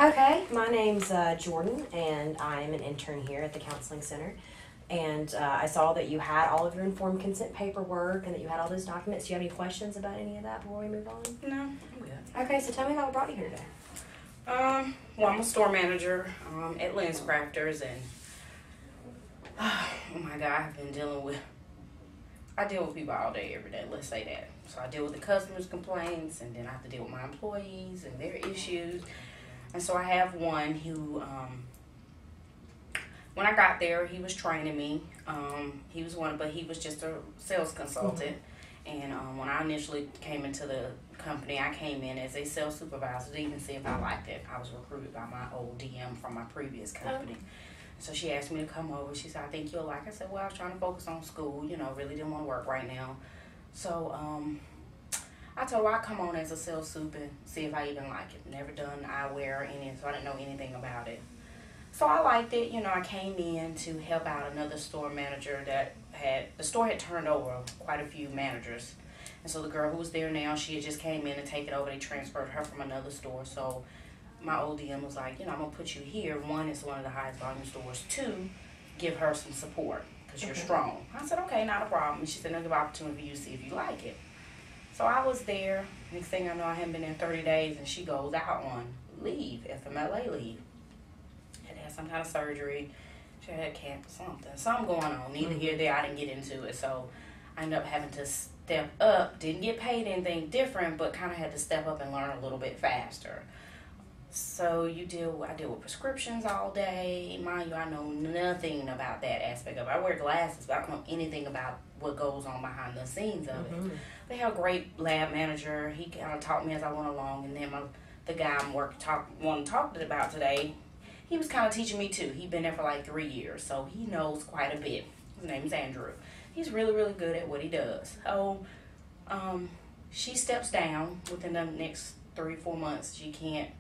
Okay, my name's Jordan, and I'm an intern here at the Counseling Center. And I saw that you had all of your informed consent paperwork and that you had all those documents. Do you have any questions about any of that before we move on? No, I'm good. Okay, so tell me about what brought you here today. Well, I'm a store manager at Lens Crafters, and oh my God, I deal with people all day, every day, let's say that. So I deal with the customers' complaints, and then I have to deal with my employees and their issues. And so I have one who, when I got there, he was training me. He was just a sales consultant. Mm-hmm. And when I initially came into the company, I came in as a sales supervisor to even see if I liked it. I was recruited by my old DM from my previous company. So she asked me to come over. She said, I think you'll like it. I said, well, I was trying to focus on school, really didn't want to work right now. So I told her I'd come on as a sales soup and see if I even like it. Never done eyewear or anything, so I didn't know anything about it. So I liked it. I came in to help out another store manager the store had turned over quite a few managers. And so the girl who was there now, she had just came in to take it over. They transferred her from another store. So my old DM was like, I'm going to put you here. One, it's one of the highest volume stores. Two, give her some support because you're strong. I said, okay, not a problem. And she said, I'll give opportunity for you to see if you like it. So I was there. Next thing I know, I hadn't been there 30 days, and she goes out on leave, FMLA leave. Had some kind of surgery. She had cancer, something going on. Neither here nor there. I didn't get into it, so I ended up having to step up. Didn't get paid anything different, but kind of had to step up and learn a little bit faster. So I deal with prescriptions all day. Mind you, I know nothing about that aspect of it. I wear glasses, but I don't know anything about what goes on behind the scenes of it. They have a great lab manager. He kind of taught me as I went along, and then the guy I'm wanting to talk about today, he was kind of teaching me too. He'd been there for like 3 years, so he knows quite a bit. His name is Andrew. He's really, really good at what he does. So she steps down within the next 3-4 months. She can't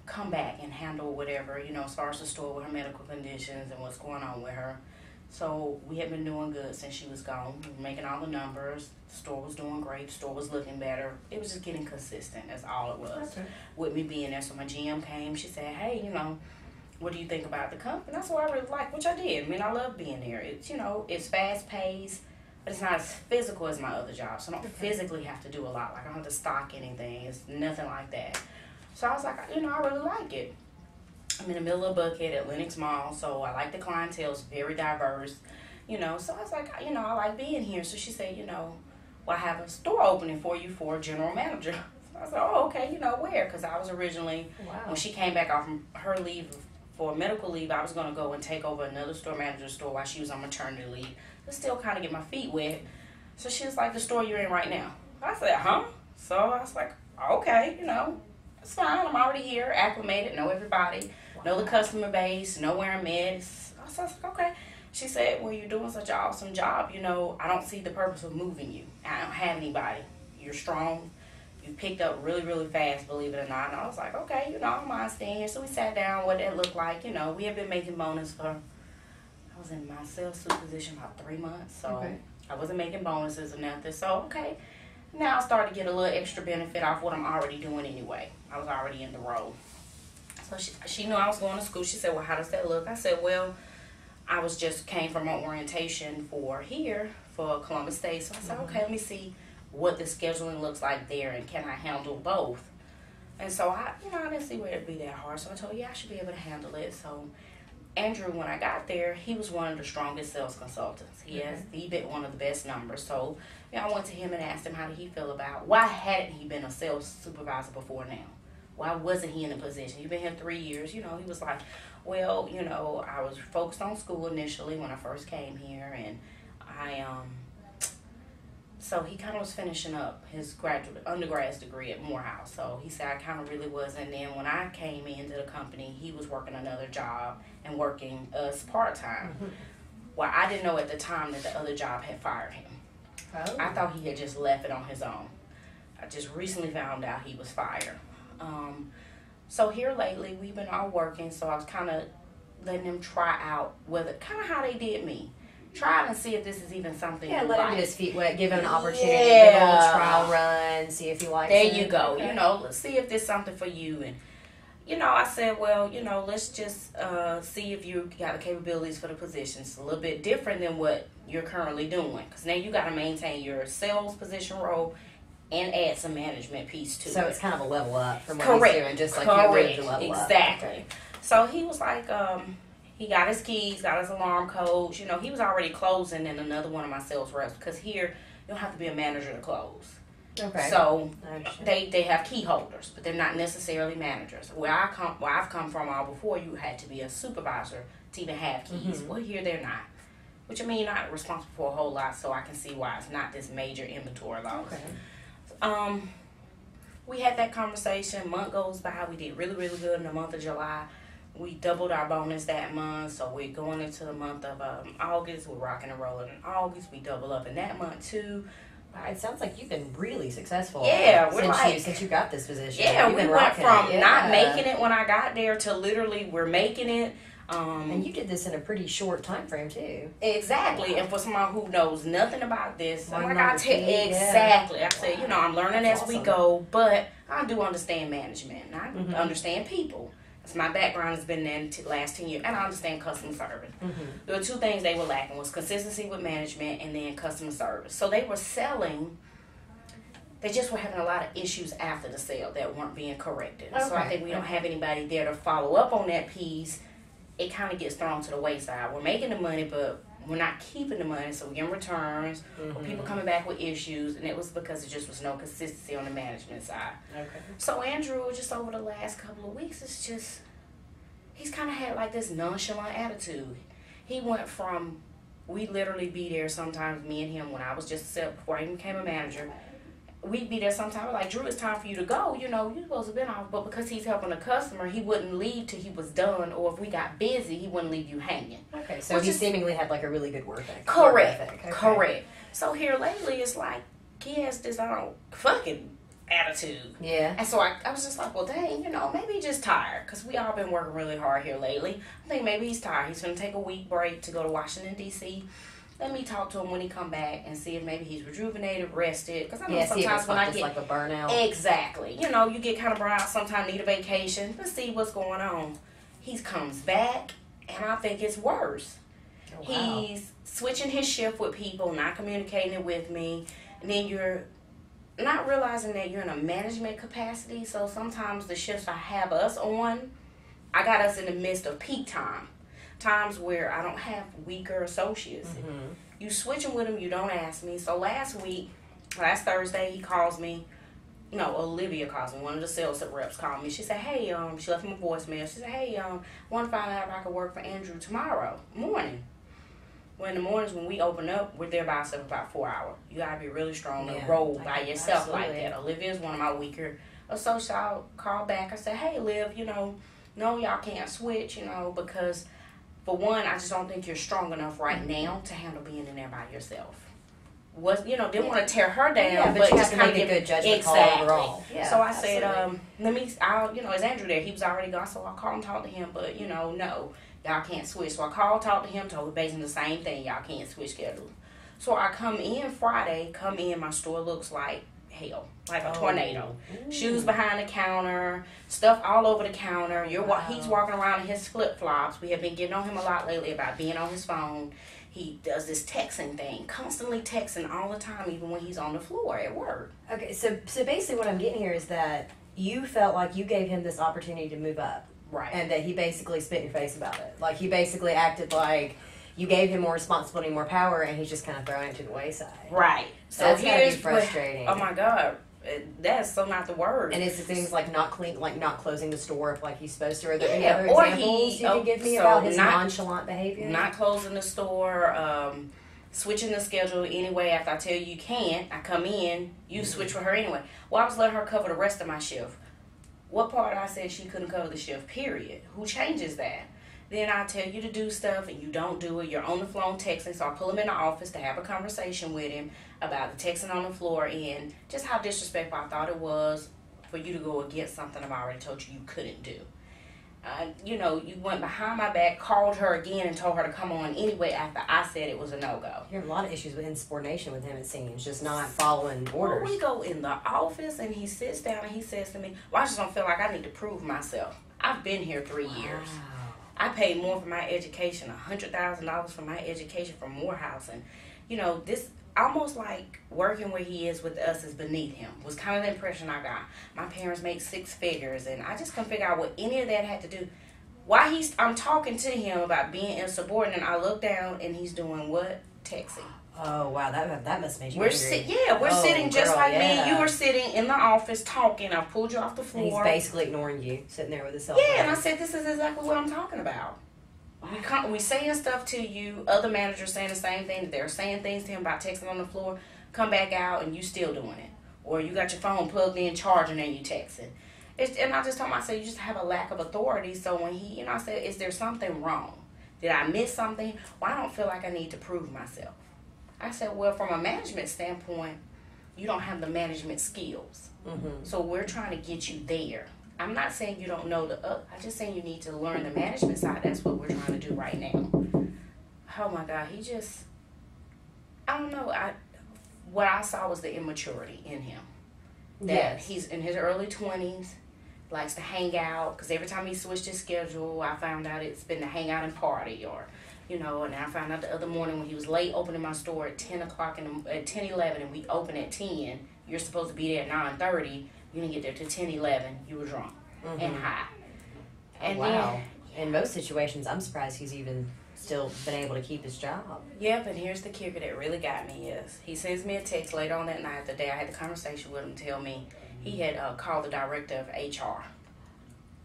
come back and handle whatever, as far as the store with her medical conditions and what's going on with her. So we had been doing good since she was gone. We were making all the numbers. The store was doing great. The store was looking better. It was just getting consistent. That's all it was. Okay. With me being there. So my GM came. She said, hey, what do you think about the company? That's what I really like, which I did. I love being there. It's, it's fast paced, but it's not as physical as my other job. So I don't physically have to do a lot. Like I don't have to stock anything. It's nothing like that. So I was like, I really like it. I'm in the middle of Buckhead at Lenox Mall, so I like the clientele. It's very diverse, So I was like, I like being here. So she said, well, I have a store opening for you for a general manager. So I said, oh, okay, where? Because I was originally, when she came back off from her leave for medical leave, I was going to go and take over another store manager's store while she was on maternity leave. To still kind of get my feet wet. So she was like, the store you're in right now. I said, huh? So I was like, okay, it's fine. I'm already here, acclimated, know everybody, know the customer base, know where I'm at. So I was like, okay. She said, well, you're doing such an awesome job. I don't see the purpose of moving you. I don't have anybody. You're strong. You picked up really, really fast, believe it or not. And I was like, okay, I don't mind staying here. So we sat down, what it looked like. We had been making bonus I was in my sales suit position about 3 months. So I wasn't making bonuses or nothing. So, okay. Now I started to get a little extra benefit off what I'm already doing anyway. I was already in the role. So she knew I was going to school. She said, well, how does that look? I said, well, I came from an orientation for Columbus State. So I said, okay, let me see what the scheduling looks like there and can I handle both? And so I didn't see where it'd be that hard. So I told her, yeah, I should be able to handle it. So Andrew, when I got there, he was one of the strongest sales consultants. He bit one of the best numbers. So I went to him and asked him how did he feel about why hadn't he been a sales supervisor before now? Why wasn't he in a position? He'd been here 3 years. He was like, well, I was focused on school initially when I first came here, and so he kind of was finishing up his undergrad's degree at Morehouse. So he said I kind of really was. And then when I came into the company, he was working another job and working us part-time. Well, I didn't know at the time that the other job had fired him. Oh. I thought he had just left it on his own. I just recently found out he was fired. So here lately, we've been all working, so I was kind of letting them try out kind of how they did me. Try and see if this is even something. Yeah, let him get his feet wet, give him an opportunity, Yeah. give him a trial run, see if he likes it. There you go. Okay. Let's see if this is something for you. And I said, well, let's just see if you got the capabilities for the position. It's a little bit different than what you're currently doing. Because now you got to maintain your sales position role and add some management piece to it. So it's kind of a level up from what Correct. he's doing, just like you moved to level up. Exactly. Okay. So he was like, he got his keys, got his alarm codes. He was already closing in another one of my sales reps. Because here, you don't have to be a manager to close. Okay. So they have key holders, but they're not necessarily managers. Where I've come from all before, you had to be a supervisor to even have keys. Well, here they're not. Which, you're not responsible for a whole lot, so I can see why it's not this major inventory loss. Okay. We had that conversation. Month goes by. We did really, really good in the month of July. We doubled our bonus that month, so we're going into the month of August. We're rocking and rolling in August. We double up in that month, too. It sounds like you've been really successful. Yeah, since you got this position. Yeah, we went from not making it when I got there to literally we're making it. And you did this in a pretty short time frame too. Exactly, and for someone who knows nothing about this, exactly. I said, I'm learning as we go, but I do understand management. And I understand people. My background has been in the last 10 years, and I understand customer service. There were two things they were lacking, was consistency with management and then customer service. So they were selling, they just were having a lot of issues after the sale that weren't being corrected. Okay. So I think we don't have anybody there to follow up on that piece. It kind of gets thrown to the wayside. We're making the money, but we're not keeping the money, so we're getting returns, or people coming back with issues, and it was because there just was no consistency on the management side. Okay. So Andrew, just over the last couple of weeks, he's kind of had like this nonchalant attitude. He went from, we literally be there sometimes, me and him, when I was just set before I even became a manager, we'd be there sometimes, like, Drew, it's time for you to go, you're supposed to have been off, but because he's helping a customer, he wouldn't leave till he was done, or if we got busy, he wouldn't leave you hanging. Okay, so he seemingly had like a really good work ethic. Correct. So here lately, it's like, he has this, fucking attitude. Yeah. And so I was just like, well, dang, maybe he's just tired, because we all been working really hard here lately. I think maybe he's tired. He's going to take a week break to go to Washington, D.C., Let me talk to him when he come back and see if maybe he's rejuvenated, rested. Because I know sometimes when I get like a burnout. Exactly. You get kind of burnt out. Sometimes need a vacation. Let's see what's going on. He comes back, and I think it's worse. Oh, wow. He's switching his shift with people, not communicating it with me, and then you're not realizing that you're in a management capacity. So sometimes the shifts I have us on, I got us in the midst of peak time. Times where I don't have weaker associates. Mm-hmm. You switching with them, you don't ask me. So last Thursday, he calls me. No, Olivia calls me. One of the sales reps called me. She said, hey, she left him a voicemail. She said, hey, I want to find out if I could work for Andrew tomorrow morning. Well, in the mornings when we open up, we're there by ourselves about 4 hours. You got to be really strong and roll by yourself like that. Olivia is one of my weaker associates. I'll call back. I said, hey, Liv, no, y'all can't switch, because... For one, I just don't think you're strong enough right now to handle being in there by yourself. Didn't want to tear her down, but you just have to make a good judgment call overall. Yeah, so I said, is Andrew there? He was already gone, so I'll call and talk to him, but, no, y'all can't switch. So I called, talked to him, told him basically the same thing, y'all can't switch schedules. So I come in Friday, my store looks like hell, like a tornado. Ooh. Shoes behind the counter, stuff all over the counter. He's walking around in his flip-flops. We have been getting on him a lot lately about being on his phone. He does this texting thing, constantly texting all the time, even when he's on the floor at work. Okay, so basically what I'm getting here is that you felt like you gave him this opportunity to move up. Right. And that he basically spit in your face about it. Like, he basically acted like you gave him more responsibility, more power, and he's just kind of throwing it to the wayside. Right. So that's gotta be frustrating. Oh my God, that's so not the word. And it's the things like not closing the store up like he's supposed to. Are there any other examples you can give me about his nonchalant behavior? Not closing the store, switching the schedule anyway. After I tell you can't, I come in, you switch with her anyway. Well, I was letting her cover the rest of my shift. What part I said she couldn't cover the shift? Period. Who changes that? Then I tell you to do stuff and you don't do it. You're on the phone texting, so I pull him in the office to have a conversation with him about the texting on the floor and just how disrespectful I thought it was for you to go against something I've already told you couldn't do. You went behind my back, called her again and told her to come on anyway after I said it was a no-go. You have a lot of issues with insubordination with him, it seems, just not following orders. Well, we go in the office and he sits down and he says to me, well, I just don't feel like I need to prove myself. I've been here 3 years. Wow. I paid more for my education, $100,000 for my education from Morehouse. And, you know, this almost like working where he is with us is beneath him was kind of the impression I got. My parents make 6 figures, and I just couldn't figure out what any of that had to do. I'm talking to him about being insubordinate. I look down, and he's doing what? Texting. Oh wow, that must make you We're angry. we're sitting just girl, like yeah. me. You were sitting in the office talking. I pulled you off the And floor. he's basically ignoring you, sitting there with his cell phone. Yeah, and I said, this is exactly what I'm talking about. We saying stuff to you. Other managers saying the same thing. They're saying things to him about texting on the floor. Come back out and you still doing it. Or you got your phone plugged in, charging, and you texting. And I just told him, I said, you just have a lack of authority. So when he, I said, is there something wrong? Did I miss something? Well, I don't feel like I need to prove myself. I said, well, from a management standpoint, you don't have the management skills. Mm-hmm. So we're trying to get you there. I'm not saying you don't know I'm just saying you need to learn the management side. That's what we're trying to do right now. Oh my God, I don't know. What I saw was the immaturity in him. That Yes. he's in his early 20s, likes to hang out, because every time he switched his schedule, I found out it's been to hang out and party, or, and I found out the other morning when he was late opening my store at 10 o'clock, at 10:11, and we open at 10, you're supposed to be there at 9:30, you didn't get there till 10:11, you were drunk and high. And wow. In most situations, I'm surprised he's even still been able to keep his job. Yep, and here's the kicker that really got me is he sends me a text later on that night, the day I had the conversation with him, tell me he had called the director of HR.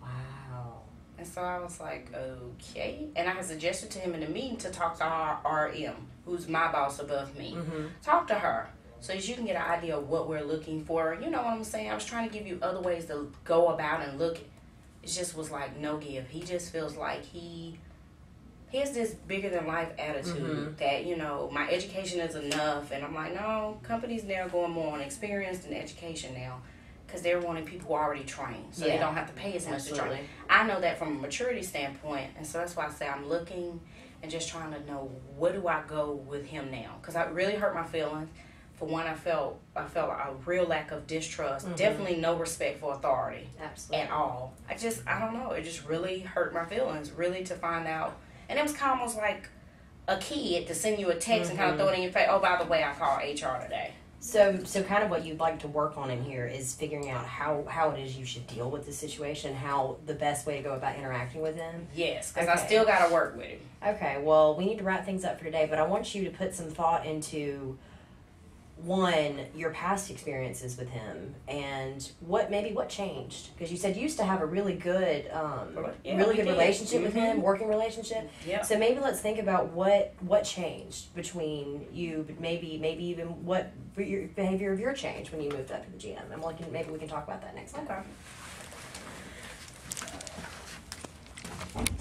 Wow. And so I was like, okay. And I had suggested to him in the meeting to talk to our RM, who's my boss above me. Mm-hmm. Talk to her so that you can get an idea of what we're looking for. You know what I'm saying? I was trying to give you other ways to go about and look. It just was like no give. He just feels like he has this bigger than life attitude that, my education is enough. And I'm like, no, companies now going more on experience than education now. Because they're wanting people who are already trained, so they don't have to pay as much to train. I know that from a maturity standpoint, and so that's why I say I'm looking and just trying to know where do I go with him now. Because I really hurt my feelings. For one, I felt a real lack of distrust. Definitely no respect for authority. Absolutely. At all. I don't know. It just really hurt my feelings. Really to find out, and it was kind of almost like a kid to send you a text and kind of throw it in your face. Oh, by the way, I called HR today. So kind of what you'd like to work on in here is figuring out how it is you should deal with the situation, how the best way to go about interacting with him. Yes, because I still got to work with him. Okay, well, we need to wrap things up for today, but I want you to put some thought into, one, your past experiences with him and what changed, because you said you used to have a really good relationship with him, working relationship. Yeah. So maybe let's think about what changed between you, maybe even what your behavior of your change when you moved up to the GM, and maybe we can talk about that next time. Okay.